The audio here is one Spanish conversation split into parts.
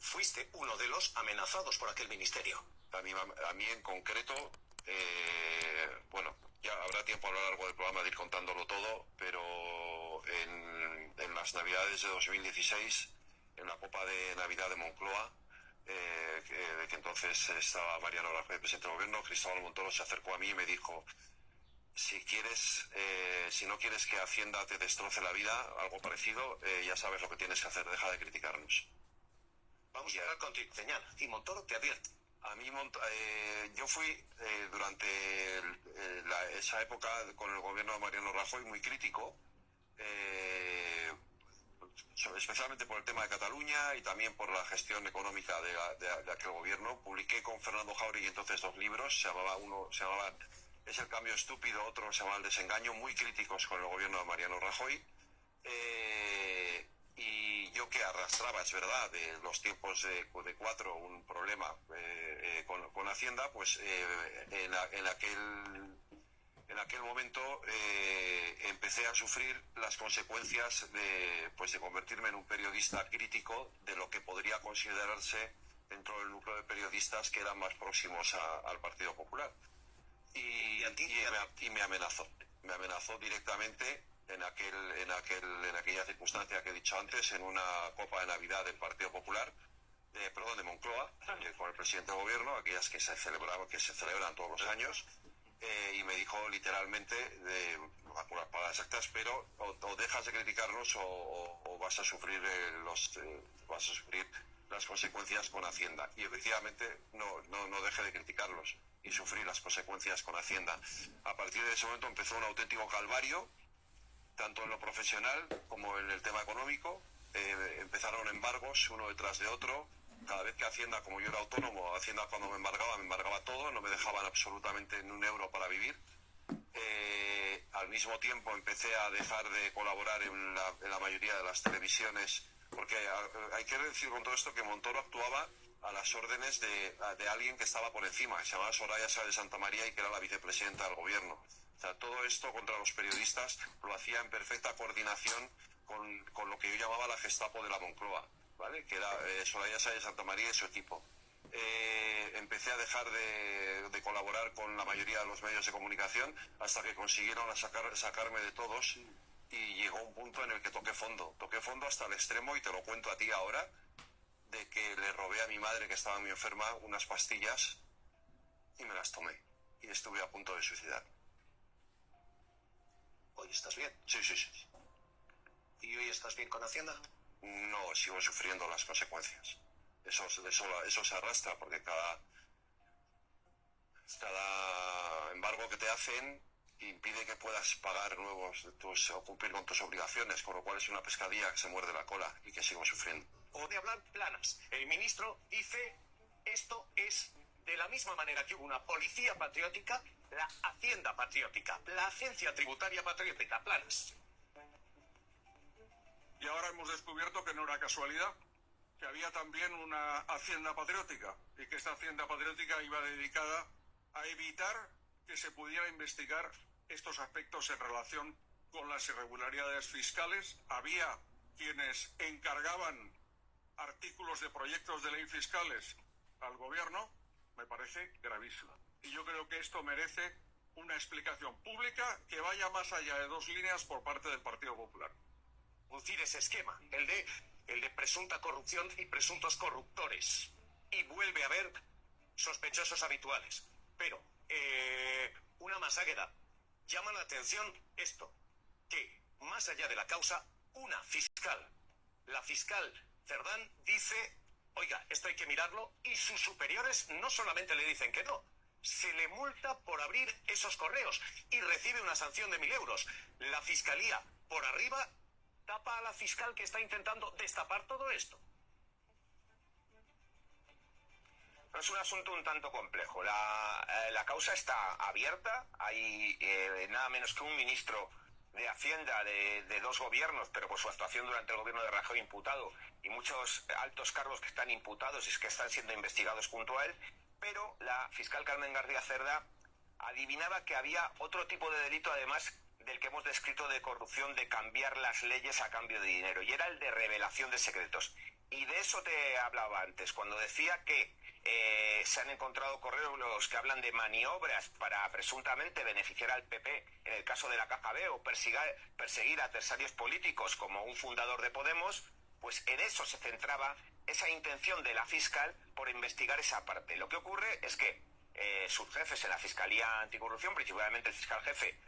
fuiste uno de los amenazados por aquel ministerio. A mí en concreto, bueno, ya habrá tiempo a lo largo del programa de ir contándolo todo, pero en las Navidades de 2016, en la Copa de Navidad de Moncloa, de que entonces estaba Mariano Rajoy, presidente del gobierno, Cristóbal Montoro se acercó a mí y me dijo: si no quieres que Hacienda te destroce la vida, algo parecido, ya sabes lo que tienes que hacer, deja de criticarnos. Vamos a hablar contigo, señala, y Montoro te advierte. A mí, yo fui durante esa época con el gobierno de Mariano Rajoy muy crítico, especialmente por el tema de Cataluña y también por la gestión económica de aquel gobierno. Publiqué con Fernando Jáuregui entonces 2 libros, uno se llamaba Es el cambio estúpido, otro se llamaba El desengaño, muy críticos con el gobierno de Mariano Rajoy. Y yo que arrastraba, es verdad, de los tiempos de Cuatro un problema con Hacienda, pues en aquel momento empecé a sufrir las consecuencias de convertirme en un periodista crítico de lo que podría considerarse dentro del núcleo de periodistas que eran más próximos al Partido Popular. Y me amenazó directamente en aquella circunstancia que he dicho antes, en una Copa de Navidad del Partido Popular, de Moncloa, con el presidente del gobierno, aquellas que se celebran todos los años, y me dijo literalmente, no me acuerdo las palabras exactas, pero o dejas de criticarnos o vas a sufrir las consecuencias con Hacienda. Y efectivamente no dejé de criticarlos y sufrí las consecuencias con Hacienda. A partir de ese momento empezó un auténtico calvario, tanto en lo profesional como en el tema económico. Empezaron embargos uno detrás de otro. Cada vez que Hacienda, como yo era autónomo, Hacienda cuando me embargaba todo, no me dejaban absolutamente ni un euro para vivir. Al mismo tiempo empecé a dejar de colaborar en la mayoría de las televisiones, porque hay que decir con todo esto que Montoro actuaba a las órdenes de alguien que estaba por encima, que se llamaba Soraya Sáez de Santamaría y que era la vicepresidenta del gobierno. O sea, todo esto contra los periodistas lo hacía en perfecta coordinación con lo que yo llamaba la Gestapo de la Moncloa, ¿vale? Que era Soraya Sáez de Santamaría y su equipo. Empecé a dejar de colaborar con la mayoría de los medios de comunicación hasta que consiguieron sacarme de todos, y llegó un punto en el que toqué fondo hasta el extremo, y te lo cuento a ti ahora, de que le robé a mi madre, que estaba muy enferma, unas pastillas y me las tomé y estuve a punto de suicidar. ¿Hoy estás bien? Sí. ¿Y hoy estás bien con Hacienda? No, sigo sufriendo las consecuencias. Eso se arrastra, porque cada embargo que te hacen impide que puedas pagar o cumplir con tus obligaciones, con lo cual es una pescadilla que se muerde la cola y que sigo sufriendo. O de hablar planas. El ministro dice: esto es de la misma manera que hubo una policía patriótica, la Hacienda patriótica, la agencia tributaria patriótica, planas. Y ahora hemos descubierto que no era casualidad, que había también una Hacienda patriótica, y que esta Hacienda patriótica iba dedicada a evitar que se pudiera investigar estos aspectos en relación con las irregularidades fiscales. Había quienes encargaban artículos de proyectos de ley fiscales al gobierno. Me parece gravísimo. Y yo creo que esto merece una explicación pública que vaya más allá de 2 líneas por parte del Partido Popular. Reducir ese esquema, el de presunta corrupción y presuntos corruptores. Y vuelve a haber sospechosos habituales. Pero, una más águeda. Llama la atención esto, que más allá de la causa, una fiscal, la fiscal Cerdán, dice: oiga, esto hay que mirarlo, y sus superiores no solamente le dicen que no, se le multa por abrir esos correos y recibe una sanción de 1.000 euros. La fiscalía, por arriba, tapa a la fiscal que está intentando destapar todo esto. Es un asunto un tanto complejo. La causa está abierta. Hay nada menos que un ministro de Hacienda de 2 gobiernos, pero por su actuación durante el gobierno de Rajoy imputado, y muchos altos cargos que están imputados y que están siendo investigados junto a él. Pero la fiscal Carmen García Cerda adivinaba que había otro tipo de delito, además del que hemos descrito, de corrupción, de cambiar las leyes a cambio de dinero, y era el de revelación de secretos. Y de eso te hablaba antes, cuando decía que se han encontrado correos que hablan de maniobras para presuntamente beneficiar al PP en el caso de la Caja B o perseguir a adversarios políticos como un fundador de Podemos, pues en eso se centraba esa intención de la fiscal por investigar esa parte. Lo que ocurre es que sus jefes en la Fiscalía Anticorrupción, principalmente el fiscal jefe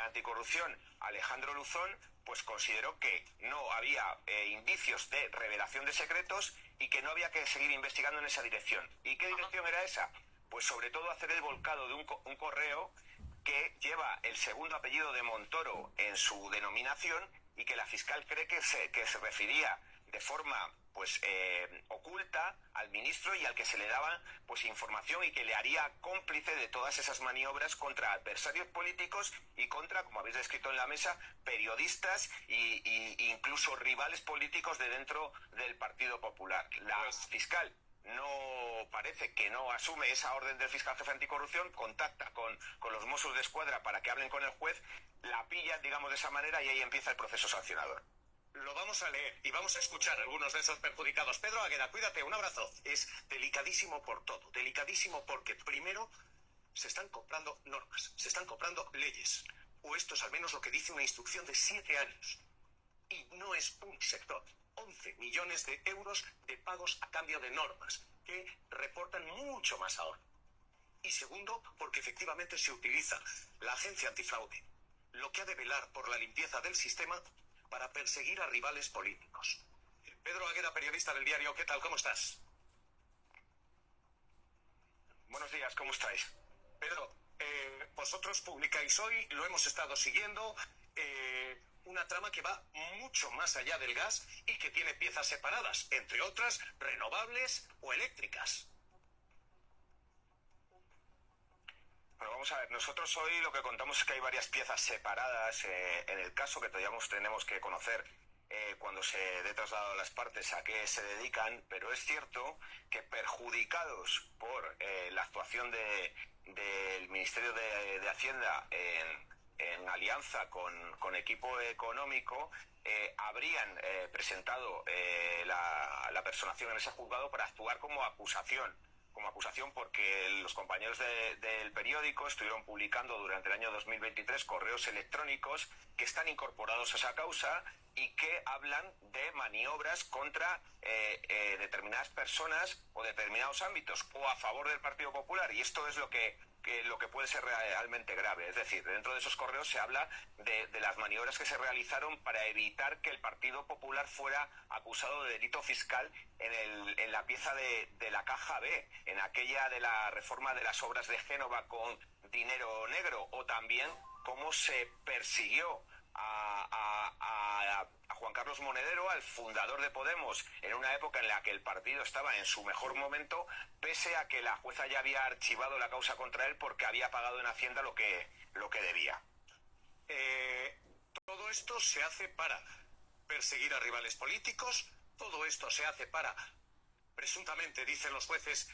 anticorrupción Alejandro Luzón, pues consideró que no había indicios de revelación de secretos y que no había que seguir investigando en esa dirección. ¿Y qué dirección era esa? Pues sobre todo hacer el volcado de un correo que lleva el segundo apellido de Montoro en su denominación y que la fiscal cree que se refería de forma pues oculta al ministro y al que se le daba pues información y que le haría cómplice de todas esas maniobras contra adversarios políticos y contra, como habéis descrito en la mesa, periodistas e incluso rivales políticos de dentro del Partido Popular. La fiscal no parece que no asume esa orden del fiscal jefe anticorrupción, contacta con los Mossos de Escuadra para que hablen con el juez, la pillan, digamos, de esa manera y ahí empieza el proceso sancionador. Lo vamos a leer y vamos a escuchar a algunos de esos perjudicados. Pedro Agueda, cuídate, un abrazo. Es delicadísimo por todo, delicadísimo porque primero se están comprando normas, se están comprando leyes, o esto es al menos lo que dice una instrucción de 7 años. Y no es un sector, 11 millones de euros de pagos a cambio de normas, que reportan mucho más ahora. Y segundo, porque efectivamente se utiliza la agencia antifraude, lo que ha de velar por la limpieza del sistema para perseguir a rivales políticos. Pedro Agueda, periodista del diario, ¿qué tal? ¿Cómo estás? Buenos días, ¿cómo estáis? Pedro, vosotros publicáis hoy, lo hemos estado siguiendo, una trama que va mucho más allá del gas y que tiene piezas separadas, entre otras renovables o eléctricas. Bueno, vamos a ver, nosotros hoy lo que contamos es que hay varias piezas separadas en el caso que todavía tenemos que conocer cuando se dé trasladado a las partes a qué se dedican, pero es cierto que perjudicados por la actuación del Ministerio de Hacienda en alianza con equipo económico, habrían presentado la personación en ese juzgado para actuar como acusación porque los compañeros del periódico estuvieron publicando durante el año 2023 correos electrónicos que están incorporados a esa causa y que hablan de maniobras contra determinadas personas o determinados ámbitos o a favor del Partido Popular, y esto es lo que puede ser realmente grave. Es decir, dentro de esos correos se habla de las maniobras que se realizaron para evitar que el Partido Popular fuera acusado de delito fiscal en la pieza de la Caja B, en aquella de la reforma de las obras de Génova con dinero negro, o también cómo se persiguió a Juan Carlos Monedero, al fundador de Podemos, en una época en la que el partido estaba en su mejor momento, pese a que la jueza ya había archivado la causa contra él porque había pagado en Hacienda lo que debía. Todo esto se hace para perseguir a rivales políticos, todo esto se hace para, presuntamente, dicen los jueces,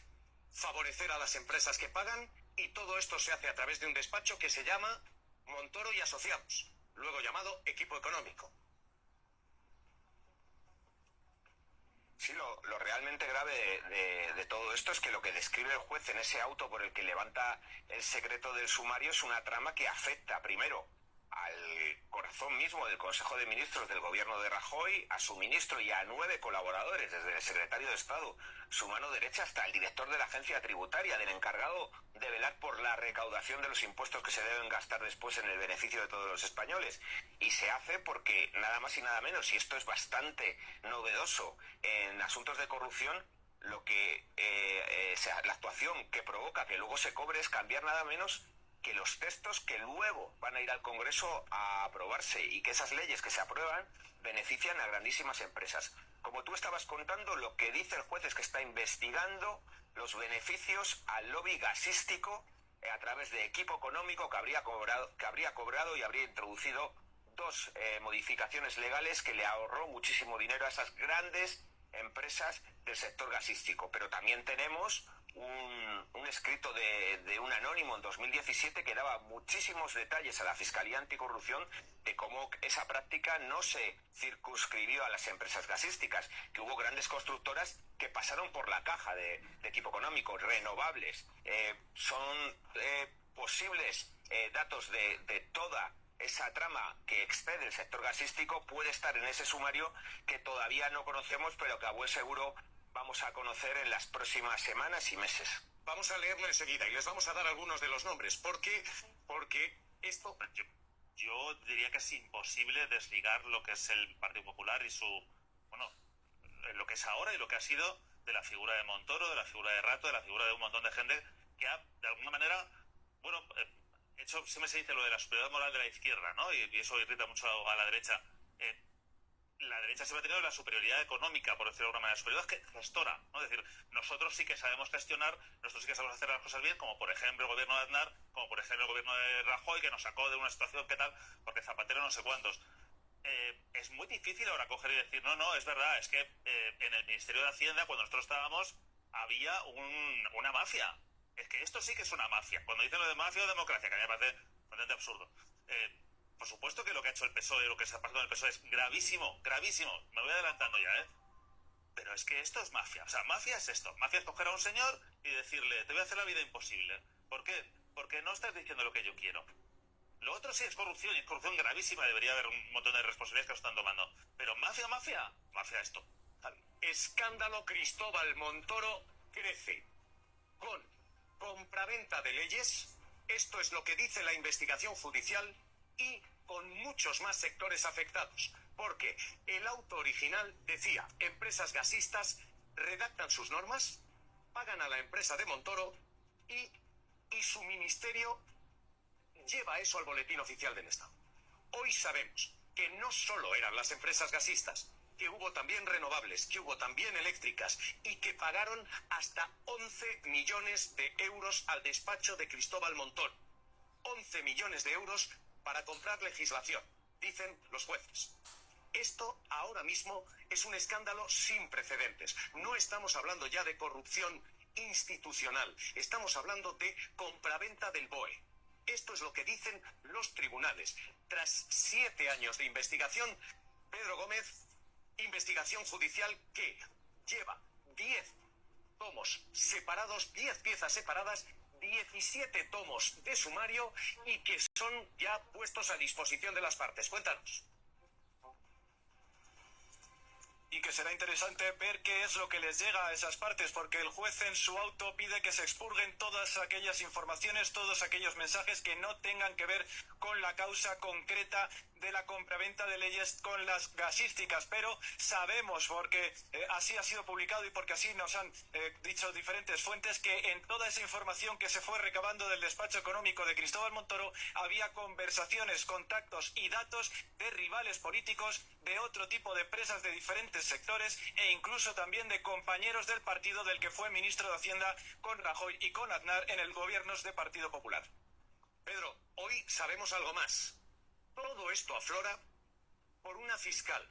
favorecer a las empresas que pagan, y todo esto se hace a través de un despacho que se llama Montoro y Asociados, luego llamado Equipo Económico. Sí, lo realmente grave de todo esto es que lo que describe el juez en ese auto por el que levanta el secreto del sumario es una trama que afecta primero al corazón mismo del Consejo de Ministros del gobierno de Rajoy, a su ministro y a 9 colaboradores, desde el secretario de Estado, su mano derecha, hasta el director de la agencia tributaria, del encargado de velar por la recaudación de los impuestos que se deben gastar después en el beneficio de todos los españoles. Y se hace porque nada más y nada menos, y esto es bastante novedoso en asuntos de corrupción, lo que la actuación que provoca que luego se cobre es cambiar nada menos que los textos que luego van a ir al Congreso a aprobarse, y que esas leyes que se aprueban benefician a grandísimas empresas. Como tú estabas contando, lo que dice el juez es que está investigando los beneficios al lobby gasístico a través de Equipo Económico, que habría cobrado y habría introducido 2 modificaciones legales que le ahorró muchísimo dinero a esas grandes empresas del sector gasístico. Pero también tenemos un escrito de un anónimo en 2017 que daba muchísimos detalles a la Fiscalía Anticorrupción de cómo esa práctica no se circunscribió a las empresas gasísticas, que hubo grandes constructoras que pasaron por la caja de equipo económico, renovables. Son posibles datos de toda esa trama que excede el sector gasístico, puede estar en ese sumario que todavía no conocemos, pero que a buen seguro vamos a conocer en las próximas semanas y meses. Vamos a leerlo enseguida y les vamos a dar algunos de los nombres. ¿Por qué? Porque esto... Yo diría que es imposible desligar lo que es el Partido Popular y su... Bueno, lo que es ahora y lo que ha sido de la figura de Montoro, de la figura de Rato, de la figura de un montón de gente que ha, de alguna manera, bueno, hecho, siempre se dice lo de la superioridad moral de la izquierda, ¿no? Y eso irrita mucho a la derecha. La derecha siempre ha tenido la superioridad económica, por decirlo de alguna manera, superioridad gestora, ¿no? Es decir, nosotros sí que sabemos gestionar, nosotros sí que sabemos hacer las cosas bien, como por ejemplo el gobierno de Aznar, como por ejemplo el gobierno de Rajoy, que nos sacó de una situación que tal, porque Zapatero no sé cuántos. Es muy difícil ahora coger y decir, no, es verdad, es que en el Ministerio de Hacienda, cuando nosotros estábamos, había una mafia. Es que esto sí que es una mafia. Cuando dicen lo de mafia o democracia, que a mí me parece bastante absurdo. Por supuesto que lo que ha hecho el PSOE, lo que está pasando en el PSOE es gravísimo, gravísimo. Me voy adelantando ya, Pero es que esto es mafia. O sea, mafia es esto. Mafia es coger a un señor y decirle, te voy a hacer la vida imposible. ¿Por qué? Porque no estás diciendo lo que yo quiero. Lo otro sí es corrupción, y es corrupción gravísima. Debería haber un montón de responsabilidades que os están tomando. Pero mafia esto. Escándalo Cristóbal Montoro crece con compraventa de leyes. Esto es lo que dice la investigación judicial y con muchos más sectores afectados, porque el auto original decía: empresas gasistas redactan sus normas, pagan a la empresa de Montoro y su ministerio lleva eso al boletín oficial del Estado. Hoy sabemos que no solo eran las empresas gasistas, que hubo también renovables, que hubo también eléctricas y que pagaron hasta 11 millones de euros al despacho de Cristóbal Montoro. 11 millones de euros para comprar legislación, dicen los jueces. Esto ahora mismo es un escándalo sin precedentes. No estamos hablando ya de corrupción institucional, estamos hablando de compraventa del BOE. Esto es lo que dicen los tribunales. Tras 7 años de investigación, Pedro Gómez, investigación judicial que lleva 10 tomos separados, 10 piezas separadas, 17 tomos de sumario y que son ya puestos a disposición de las partes. Cuéntanos. Y que será interesante ver qué es lo que les llega a esas partes, porque el juez en su auto pide que se expurguen todas aquellas informaciones, todos aquellos mensajes que no tengan que ver con la causa concreta de la compraventa de leyes con las gasísticas. Pero sabemos, porque así ha sido publicado y porque así nos han dicho diferentes fuentes, que en toda esa información que se fue recabando del despacho económico de Cristóbal Montoro había conversaciones, contactos y datos de rivales políticos, de otro tipo de empresas de diferentes sectores e incluso también de compañeros del partido del que fue ministro de Hacienda con Rajoy y con Aznar en el gobiernos de Partido Popular. Pedro, hoy sabemos algo más. Todo esto aflora por una fiscal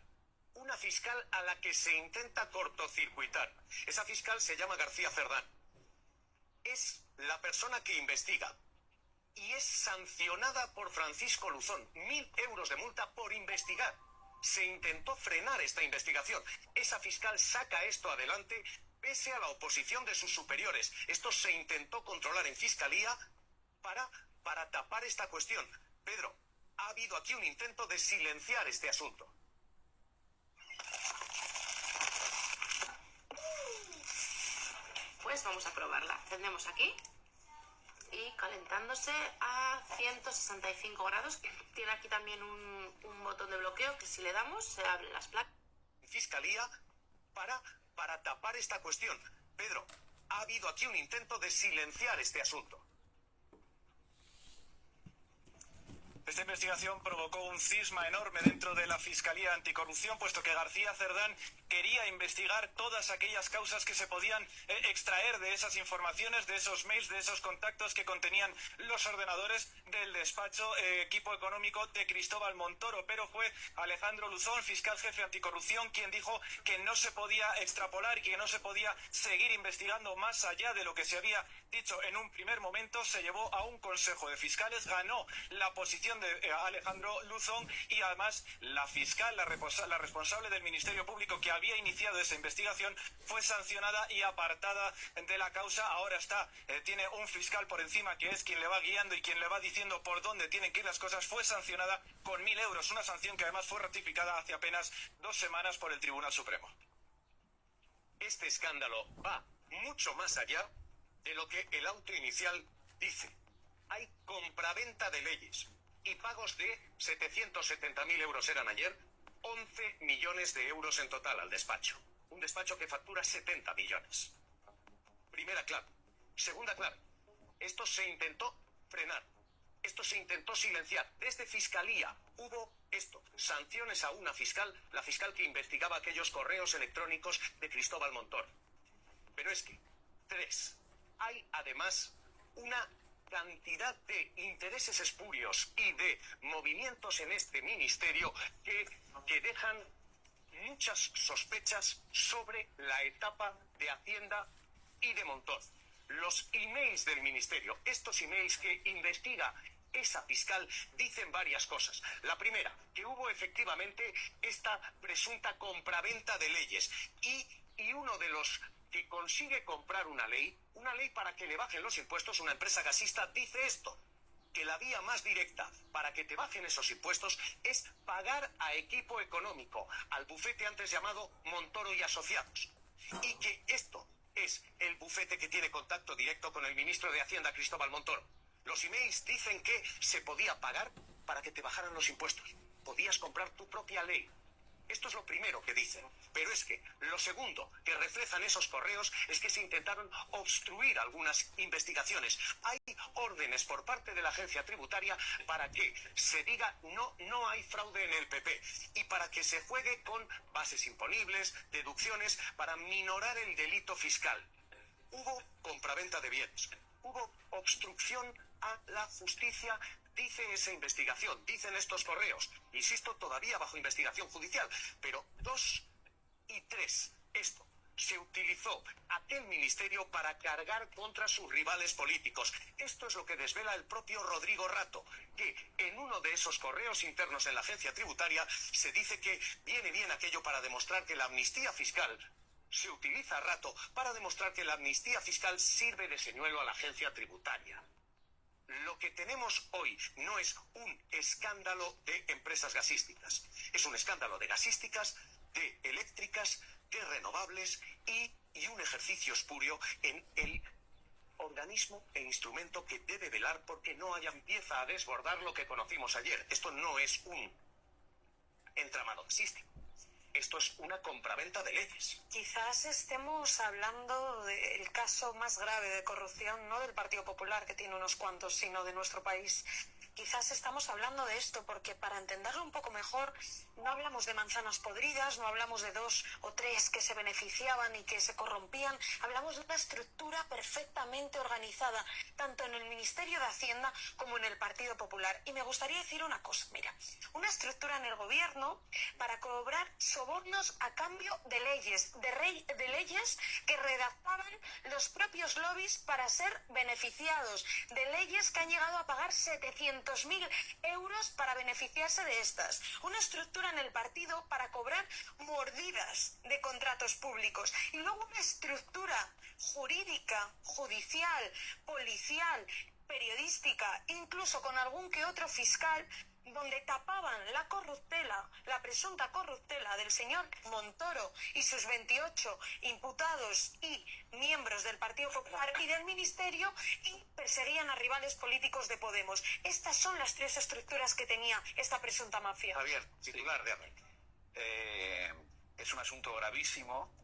a la que se intenta cortocircuitar. Esa fiscal se llama García Cerdán. Es la persona que investiga y es sancionada por Francisco Luzón. 1.000 euros de multa por investigar. Se intentó frenar esta investigación. Esa fiscal saca esto adelante pese a la oposición de sus superiores. Esto se intentó controlar en fiscalía para tapar esta cuestión. Pedro, ha habido aquí un intento de silenciar este asunto. Pues vamos a probarla. Encendemos aquí y calentándose a 165 grados. Tiene aquí también un botón de bloqueo que si le damos se abren las placas. Fiscalía para tapar esta cuestión. Pedro, ha habido aquí un intento de silenciar este asunto. Esta investigación provocó un cisma enorme dentro de la Fiscalía Anticorrupción, puesto que García Cerdán quería investigar todas aquellas causas que se podían extraer de esas informaciones, de esos mails, de esos contactos que contenían los ordenadores del despacho equipo económico de Cristóbal Montoro, pero fue Alejandro Luzón, fiscal jefe anticorrupción, quien dijo que no se podía extrapolar y que no se podía seguir investigando más allá de lo que se había dicho en un primer momento. Se llevó a un consejo de fiscales, ganó la posición de Alejandro Luzón y además la fiscal, la responsable del Ministerio Público que había iniciado esa investigación, fue sancionada y apartada de la causa. Ahora tiene un fiscal por encima que es quien le va guiando y quien le va diciendo por dónde tienen que ir las cosas. Fue sancionada con 1.000 euros, una sanción que además fue ratificada hace apenas 2 semanas por el Tribunal Supremo. Este escándalo va mucho más allá de lo que el auto inicial dice. Hay compraventa de leyes y pagos de 770.000 euros eran ayer, 11 millones de euros en total al despacho. Un despacho que factura 70 millones. Primera clave. Segunda clave. Esto se intentó frenar. Esto se intentó silenciar. Desde Fiscalía hubo sanciones a una fiscal, la fiscal que investigaba aquellos correos electrónicos de Cristóbal Montoro. Pero es que, 3, hay además una cantidad de intereses espurios y de movimientos en este ministerio que dejan muchas sospechas sobre la etapa de Hacienda y de Montoro. Los emails del ministerio, estos emails que investiga esa fiscal, dicen varias cosas. La primera, que hubo efectivamente esta presunta compraventa de leyes y uno de los que consigue comprar una ley para que le bajen los impuestos, una empresa gasista, dice esto, que la vía más directa para que te bajen esos impuestos es pagar a equipo económico, al bufete antes llamado Montoro y Asociados, y que esto es el bufete que tiene contacto directo con el ministro de Hacienda, Cristóbal Montoro. Los emails dicen que se podía pagar para que te bajaran los impuestos. Podías comprar tu propia ley. Esto es lo primero que dicen. Pero es que lo segundo que reflejan esos correos es que se intentaron obstruir algunas investigaciones. Hay órdenes por parte de la agencia tributaria para que se diga no hay fraude en el PP y para que se juegue con bases imponibles, deducciones, para minorar el delito fiscal. Hubo compraventa de bienes, hubo obstrucción a la justicia, dice esa investigación, dicen estos correos, insisto, todavía bajo investigación judicial, pero 2 y 3, esto se utilizó aquel ministerio para cargar contra sus rivales políticos. Esto es lo que desvela el propio Rodrigo Rato, que en uno de esos correos internos en la agencia tributaria se dice que viene bien aquello para demostrar que la amnistía fiscal se utiliza a rato para demostrar que la amnistía fiscal sirve de señuelo a la agencia tributaria. Lo que tenemos hoy no es un escándalo de empresas gasísticas, es un escándalo de gasísticas, de eléctricas, de renovables y un ejercicio espurio en el organismo e instrumento que debe velar porque no empieza a desbordar lo que conocimos ayer. Esto no es un entramado gasístico. Esto es una compraventa de leyes. Quizás estemos hablando del caso más grave de corrupción, no del Partido Popular, que tiene unos cuantos, sino de nuestro país. Quizás estamos hablando de esto porque, para entenderlo un poco mejor, no hablamos de manzanas podridas, no hablamos de 2 o 3 que se beneficiaban y que se corrompían, hablamos de una estructura perfectamente organizada, tanto en el Ministerio de Hacienda como en el Partido Popular. Y me gustaría decir una cosa, mira, una estructura en el gobierno para cobrar sobornos a cambio de leyes, de leyes que redactaban los propios lobbies para ser beneficiados, de leyes que han llegado a pagar 700.000 euros para beneficiarse de estas. Una estructura en el partido para cobrar mordidas de contratos públicos. Y luego una estructura jurídica, judicial, policial, periodística, incluso con algún que otro fiscal, donde tapaban la corruptela, la presunta corruptela del señor Montoro y sus 28 imputados y miembros del Partido Popular y del Ministerio, y perseguían a rivales políticos de Podemos. Estas son las 3 estructuras que tenía esta presunta mafia. Javier, titular de arranque. Es un asunto gravísimo